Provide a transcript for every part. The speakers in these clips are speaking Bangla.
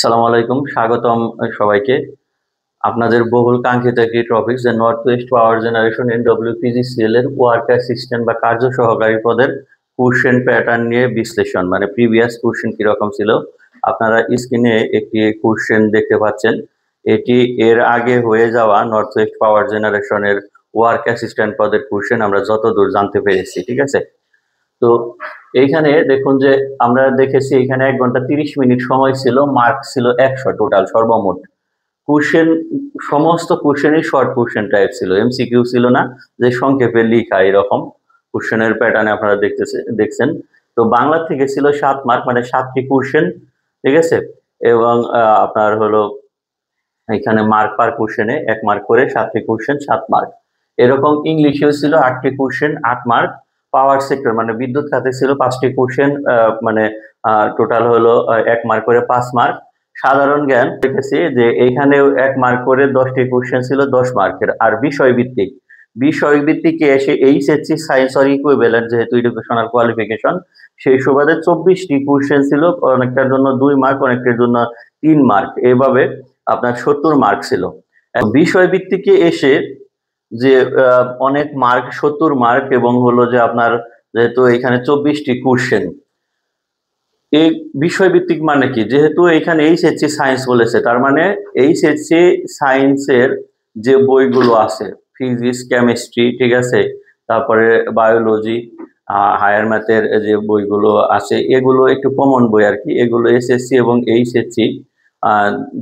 আসসালামু আলাইকুম, স্বাগতম সবাইকে। আপনাদের বহুল কাঙ্ক্ষিত একটি টপিক যে নর্থ ওয়েস্ট পাওয়ার জেনারেশন NWPGCL এর ওয়ার্ক অ্যাসিস্ট্যান্ট বা কার্য সহকারী পদের কোশ্চেন প্যাটার্ন নিয়ে বিশ্লেষণ, মানে প্রিভিয়াস কোশ্চেন কিরকম ছিল। আপনারা স্ক্রিনে একটি কোশ্চেন দেখতে পাচ্ছেন। এটি এর আগে হয়ে যাওয়া নর্থ ওয়েস্ট পাওয়ার জেনারেশনের ওয়ার্ক অ্যাসিস্ট্যান্ট পদের কোশ্চেন আমরা যতদূর জানতে পেরেছি, ঠিক আছে। তো এইখানে দেখুন যে আমরা দেখেছি এখানে 1 ঘন্টা 30 মিনিট সময় ছিল, মার্ক ছিল 100 টোটাল সর্বমোট। কোশ্চেন সমস্ত কোশ্চেনই শর্ট কোশ্চেন টাইপ ছিল, MCQ ছিল না যে সংক্ষেপে লিখা এরকম কোশ্চেনের প্যাটার্নে আপনারা দেখছেন। তো বাংলা থেকে ছিল 7 মার্ক, মানে 7টি কোশ্চেন, ঠিক আছে। এবং আপনার হলো এখানে মার্ক পার কোশ্চেনে 1 মার্ক করে 7টি কোশ্চেন 7 মার্ক। এরকম ইংলিশেও ছিল 8টি কোশ্চেন 8 মার্ক। পাওয়ার সেক্টর মানে বিদ্যুৎ খাতে ছিল 5টি কোশ্চেন, মানে টোটাল হলো 1 মার্ক করে 5 মার্ক। সাধারণ জ্ঞান দেখেছি যে এইখানেও 1 মার্ক করে 10টি কোশ্চেন ছিল 10 মার্কের। আর বিষয় ভিত্তিক এসে এইচএসসি সায়েন্স অর ইকুইভ্যালেন্ট যেহেতু এডুকেশনাল কোয়ালিফিকেশন, সেই সুবাদে 24টি কোশ্চেন ছিল, অনেকটার জন্য 2 মার্ক, অনেকটার জন্য 3 মার্ক, এভাবে আপনার 70 মার্ক ছিল। বিষয় ভিত্তিকে এসে যে অনেক মার্ক 70 মার্ক, এবং হলো যে আপনার যেহেতু এখানে 24টি কোশ্চেন। এই বিষয় ভিত্তিক মানে কি, যেহেতু এখানে এইচএসসি সায়েন্স বলেছে, তার মানে এইচএসসি সায়েন্সের যে বইগুলো আছে, ফিজিক্স, কেমিস্ট্রি, ঠিক আছে, তারপরে বায়োলজি, হায়ার ম্যাথের যে বইগুলো আছে, এগুলো একটু কমন বই আর কি। এগুলো এসএসসি এবং এইচএসসি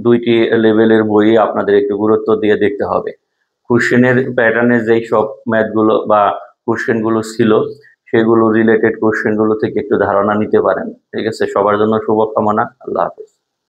দুইটি লেভেলের বই আপনাদের একটু গুরুত্ব দিয়ে দেখতে হবে। কোশ্চেনের প্যাটার্নে যেই সব ম্যাথগুলো বা কোশ্চেনগুলো ছিল, সেগুলো রিলেটেড কোশ্চেনগুলো থেকে একটু ধারণা নিতে পারেন, ঠিক আছে। সবার জন্য শুভকামনা। আল্লাহ হাফেজ।